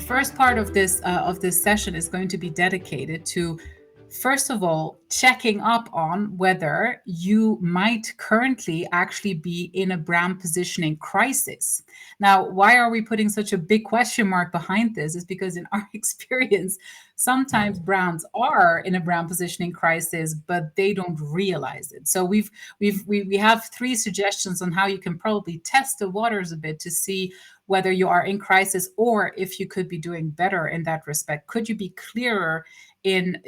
first part of this session is going to be dedicated to, first of all, checking up on whether you might currently actually be in a brand positioning crisis. Now, why are we putting such a big question mark behind this? Is because in our experience, sometimes brands are in a brand positioning crisis, but they don't realize it. So we have three suggestions on how you can probably test the waters a bit to see whether you are in crisis or if you could be doing better in that respect. Could you be clearer in,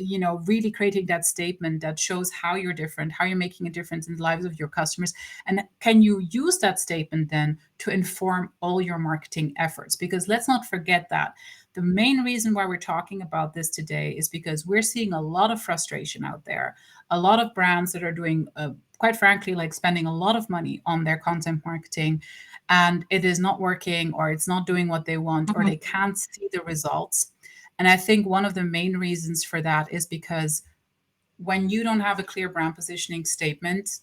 really creating that statement that shows how you're different, how you're making a difference in the lives of your customers? And can you use that statement then to inform all your marketing efforts? Because let's not forget that the main reason why we're talking about this today is because we're seeing a lot of frustration out there, a lot of brands that are doing, quite frankly, like spending a lot of money on their content marketing, and it is not working, or it's not doing what they want, or they can't see the results. And I think one of the main reasons for that is because when you don't have a clear brand positioning statement,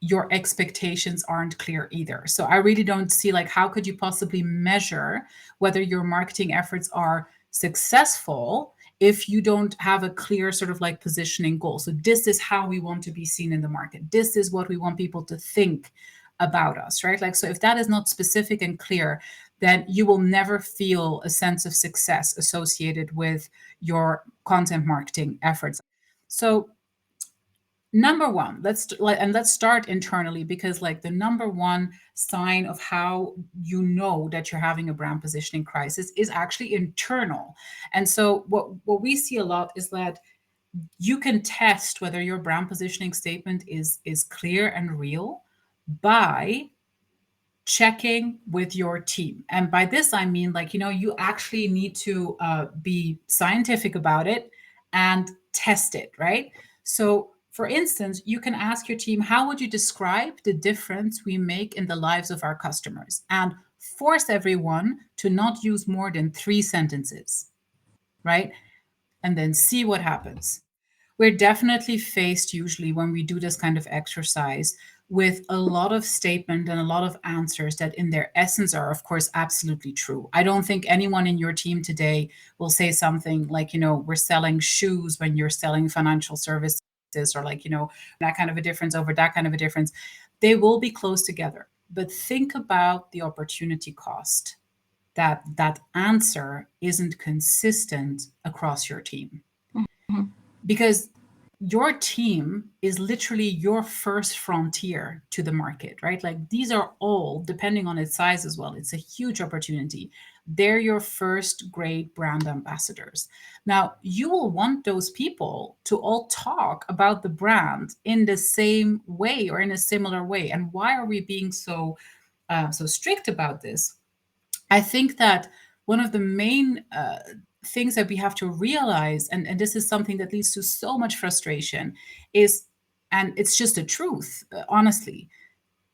your expectations aren't clear either. So I really don't see, like, how could you possibly measure whether your marketing efforts are successful if you don't have a clear sort of like positioning goal? So this is how we want to be seen in the market. This is what we want people to think about us, right? Like, so if that is not specific and clear, then you will never feel a sense of success associated with your content marketing efforts. So number one, let's start internally, because like the number one sign of how you know that you're having a brand positioning crisis is actually internal. And so what we see a lot is that you can test whether your brand positioning statement is clear and real by checking with your team. And by this, I mean, like, you actually need to be scientific about it and test it, right? So, for instance, you can ask your team, how would you describe the difference we make in the lives of our customers? And force everyone to not use more than 3 sentences, right? And then see what happens. We're definitely faced, usually when we do this kind of exercise, with a lot of statement and a lot of answers that in their essence are, of course, absolutely true. I don't think anyone in your team today will say something like, we're selling shoes when you're selling financial services, or like, that kind of a difference over that kind of a difference. They will be close together. But think about the opportunity cost that that answer isn't consistent across your team. Because your team is literally your first frontier to the market, right? Like, these are all, depending on its size as well, it's a huge opportunity. They're your first grade brand ambassadors. Now, you will want those people to all talk about the brand in the same way or in a similar way. And why are we being so strict about this? I think that one of the main things that we have to realize, and this is something that leads to so much frustration, is, and it's just the truth, honestly,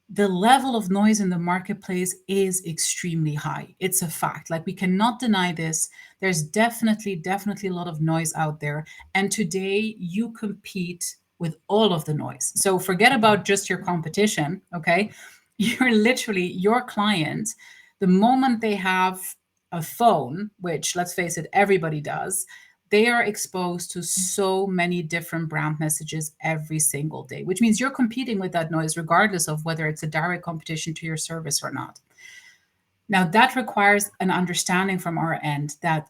the level of noise in the marketplace is extremely high. It's a fact. Like, we cannot deny this. There's definitely a lot of noise out there. And today you compete with all of the noise. So forget about just your competition, okay? You're literally your client. The moment they have a phone, which, let's face it, everybody does, they are exposed to so many different brand messages every single day, which means you're competing with that noise regardless of whether it's a direct competition to your service or not. Now, that requires an understanding from our end that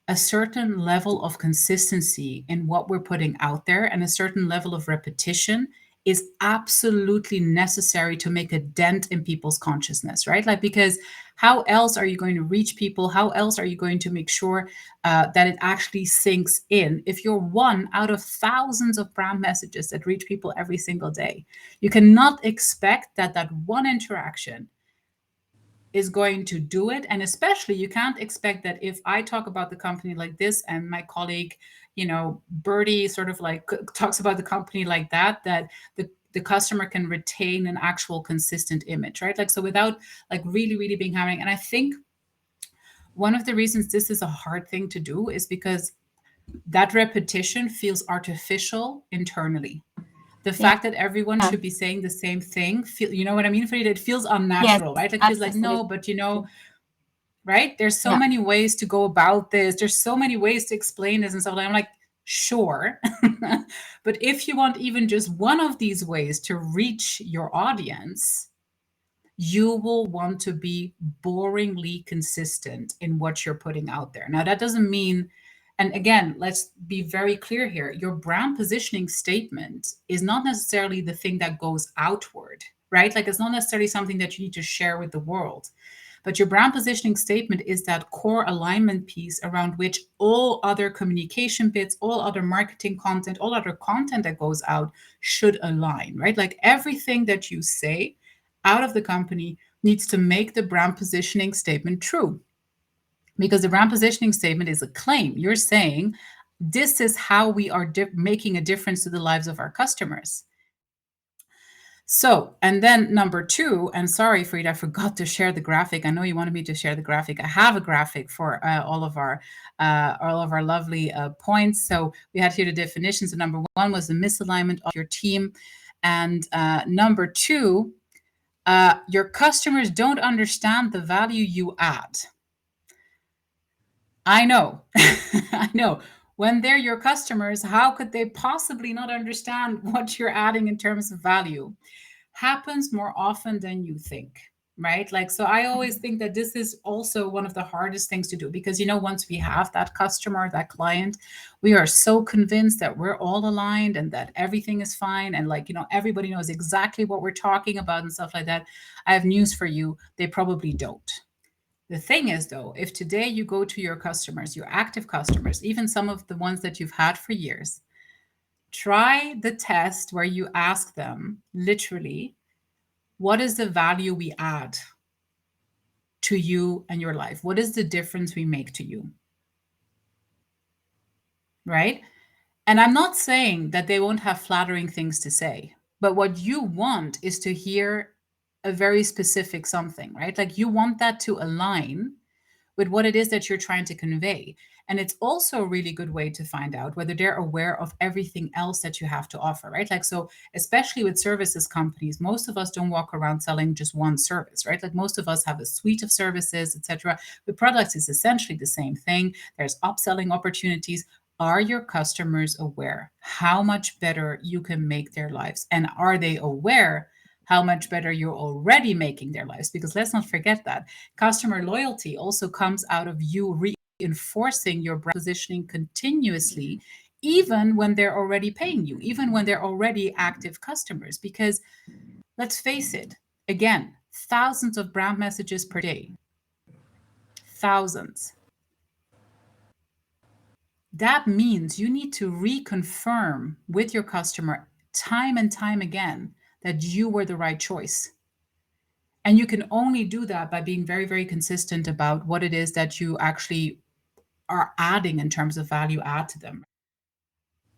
a certain level of consistency in what we're putting out there and a certain level of repetition is absolutely necessary to make a dent in people's consciousness, right? Like, because how else are you going to reach people? How else are you going to make sure that it actually sinks in if you're one out of thousands of brand messages that reach people every single day? You cannot expect that that one interaction is going to do it. And especially, you can't expect that if I talk about the company like this and my colleague, Birdie, sort of like talks about the company like that, that the customer can retain an actual consistent image, right? Like, so without like really being having, and I think one of the reasons this is a hard thing to do is because that repetition feels artificial internally. The fact that everyone should be saying the same thing, you know what I mean, Farida? It feels Yes, unnatural, right? Like, it feels like, absolutely. no, but right? There's so Yeah. many ways to go about this. There's so many ways to explain this and stuff. I'm like, sure. But if you want even just one of these ways to reach your audience, you will want to be boringly consistent in what you're putting out there. Now, that doesn't mean, and again, let's be very clear here, your brand positioning statement is not necessarily the thing that goes outward, right? Like it's not necessarily something that you need to share with the world. But your brand positioning statement is that core alignment piece around which all other communication bits, all other marketing content, all other content that goes out should align, right? Like everything that you say out of the company needs to make the brand positioning statement true. Because the brand positioning statement is a claim. You're saying, this is how we are making a difference to the lives of our customers. So, and then number two, and sorry, Frida, I forgot to share the graphic. I know you wanted me to share the graphic. I have a graphic for all of our lovely points. So we had here the definitions. So number one was the misalignment of your team, and number two, your customers don't understand the value you add. I know, I know. When they're your customers, how could they possibly not understand what you're adding in terms of value? Happens more often than you think, right? Like, so I always think that this is also one of the hardest things to do because, once we have that customer, that client, we are so convinced that we're all aligned and that everything is fine. And, like, everybody knows exactly what we're talking about and stuff like that. I have news for you. They probably don't. The thing is, though, if today you go to your customers, your active customers, even some of the ones that you've had for years, try the test where you ask them literally, what is the value we add to you and your life? What is the difference we make to you? Right? And I'm not saying that they won't have flattering things to say, but what you want is to hear a very specific something, right? Like you want that to align with what it is that you're trying to convey. And it's also a really good way to find out whether they're aware of everything else that you have to offer, right? Like, so especially with services companies, most of us don't walk around selling just one service, right? Like most of us have a suite of services, etc. The products is essentially the same thing. There's upselling opportunities. Are your customers aware how much better you can make their lives? And are they aware how much better you're already making their lives? Because let's not forget that customer loyalty also comes out of you reinforcing your brand positioning continuously, even when they're already paying you, even when they're already active customers. Because let's face it, again, thousands of brand messages per day, thousands. That means you need to reconfirm with your customer time and time again that you were the right choice. And you can only do that by being very, very consistent about what it is that you actually are adding in terms of value add to them.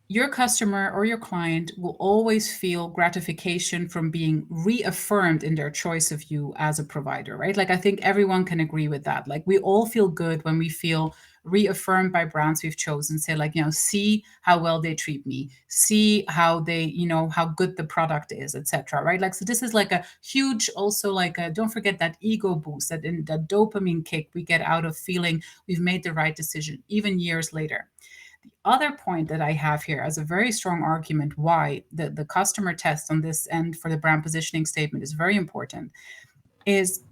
Your customer or your client will always feel gratification from being reaffirmed in their choice of you as a provider, right? Like, I think everyone can agree with that. Like, we all feel good when we feel reaffirmed by brands we've chosen, say, like, see how well they treat me, see how they, how good the product is, etc. Right? Like, so this is like a huge, also like a, don't forget that ego boost, that dopamine kick we get out of feeling we've made the right decision, even years later. Other point that I have here as a very strong argument why the customer test on this end for the brand positioning statement is very important is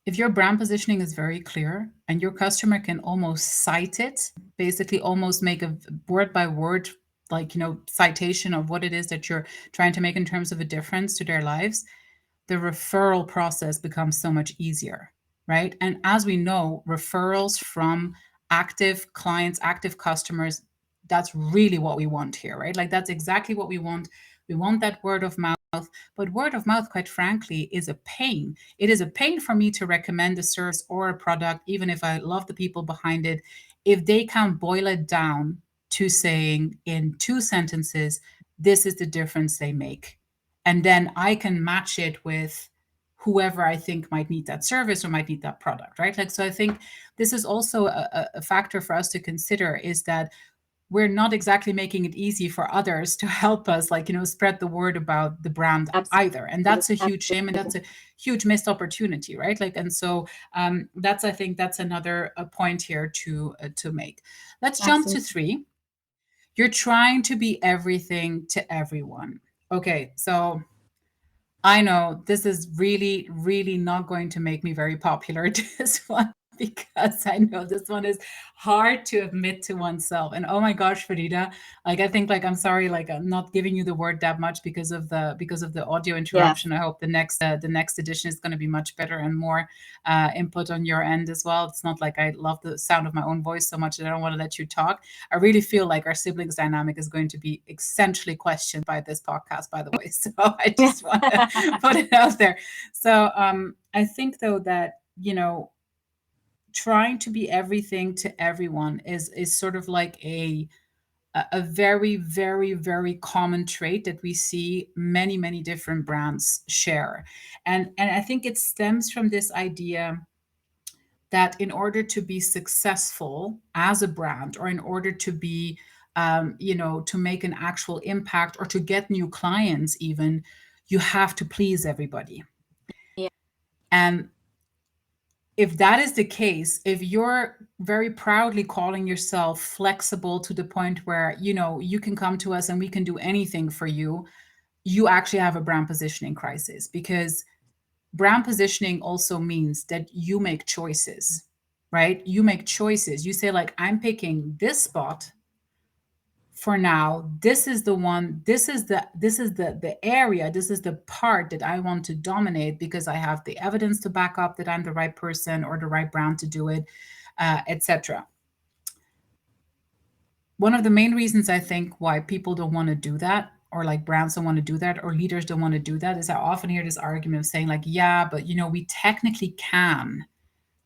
if your brand positioning is very clear and your customer can almost cite it, basically almost make a word by word, like, citation of what it is that you're trying to make in terms of a difference to their lives, the referral process becomes so much easier, right? And as we know, referrals from active clients, active customers, that's really what we want here, right? Like that's exactly what we want. We want that word of mouth. But word of mouth, quite frankly, is a pain. It is a pain for me to recommend a service or a product, even if I love the people behind it, if they can't boil it down to saying in two sentences, this is the difference they make. And then I can match it with whoever I think might need that service or might need that product, right? Like, so I think this is also a factor for us to consider is that we're not exactly making it easy for others to help us, like, spread the word about the brand either. And that's a huge shame, and that's a huge missed opportunity, right? Like, and so that's, I think that's another point here to make. Let's jump to 3. You're trying to be everything to everyone. Okay, so I know this is really, really not going to make me very popular, this one, because I know this one is hard to admit to oneself. And oh my gosh, Farida, like I think, like, I'm sorry, like I'm not giving you the word that much because of the audio interruption. I hope the next edition is going to be much better and more input on your end as well. It's not like I love the sound of my own voice so much that I don't want to let you talk. I really feel like our siblings dynamic is going to be essentially questioned by this podcast, by the way. So I just want to put it out there. So I think though that, trying to be everything to everyone is sort of like a very, very, very common trait that we see many, many different brands share. And I think it stems from this idea that in order to be successful as a brand, or in order to be to make an actual impact, or to get new clients even, you have to please everybody. Yeah. And if that is the case, if you're very proudly calling yourself flexible to the point where, you can come to us and we can do anything for you, you actually have a brand positioning crisis, because brand positioning also means that you make choices, right? You make choices. You say, like, I'm picking this spot for now. This is the one, this is the area, this is the part that I want to dominate, because I have the evidence to back up that I'm the right person or the right brand to do it, etc. One of the main reasons I think why people don't want to do that, or like brands don't want to do that, or leaders don't want to do that, is I often hear this argument of saying, like, yeah, but we technically can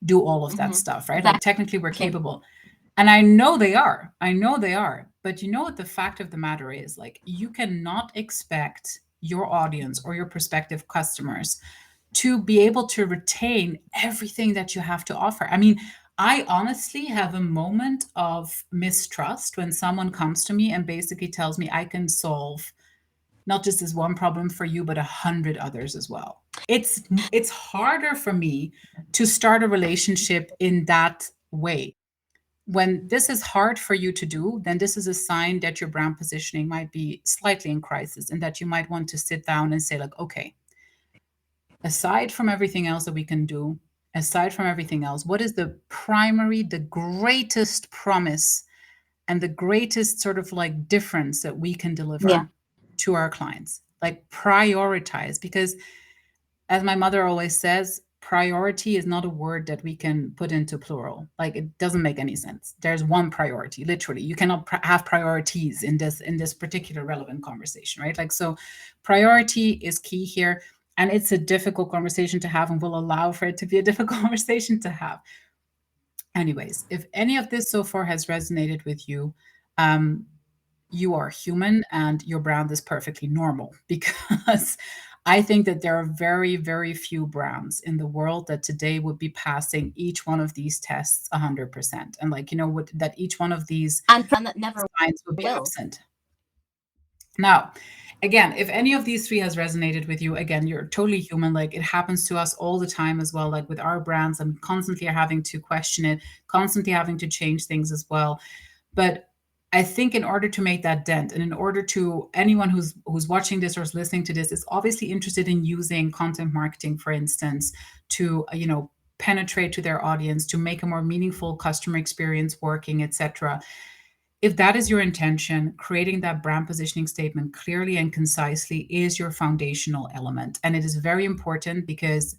do all of that stuff, right? Like, technically we're capable. And I know they are. I know they are. But you know what the fact of the matter is? Like, you cannot expect your audience or your prospective customers to be able to retain everything that you have to offer. I mean, I honestly have a moment of mistrust when someone comes to me and basically tells me I can solve not just this one problem for you, but 100 others as well. It's harder for me to start a relationship in that way. When this is hard for you to do, then this is a sign that your brand positioning might be slightly in crisis, and that you might want to sit down and say, like, okay, aside from everything else that we can do, aside from everything else, what is the primary, the greatest promise, and the greatest sort of like difference that we can deliver to our clients? Like, prioritize, because as my mother always says, priority is not a word that we can put into plural. Like, it doesn't make any sense. There's one priority, literally. You cannot have priorities in this particular relevant conversation, right? Like, so priority is key here. And it's a difficult conversation to have, and will allow for it to be a difficult conversation to have. Anyways, if any of this so far has resonated with you, you are human and your brand is perfectly normal, because I think that there are very, very few brands in the world that today would be passing each one of these tests 100%. And, like, that each one of these And that never signs would be will. absent. Now, again, if any of these 3 has resonated with you, again, you're totally human. Like, it happens to us all the time as well. Like, with our brands, I'm constantly having to question it, constantly having to change things as well. But I think in order to make that dent, and in order to anyone who's watching this or is listening to this is obviously interested in using content marketing, for instance, to penetrate to their audience, to make a more meaningful customer experience working, etc. If that is your intention, creating that brand positioning statement clearly and concisely is your foundational element. And it is very important, because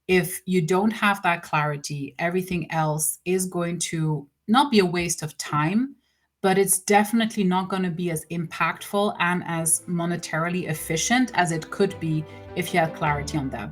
if you don't have that clarity, everything else is going to not be a waste of time, but it's definitely not going to be as impactful and as monetarily efficient as it could be if you had clarity on that.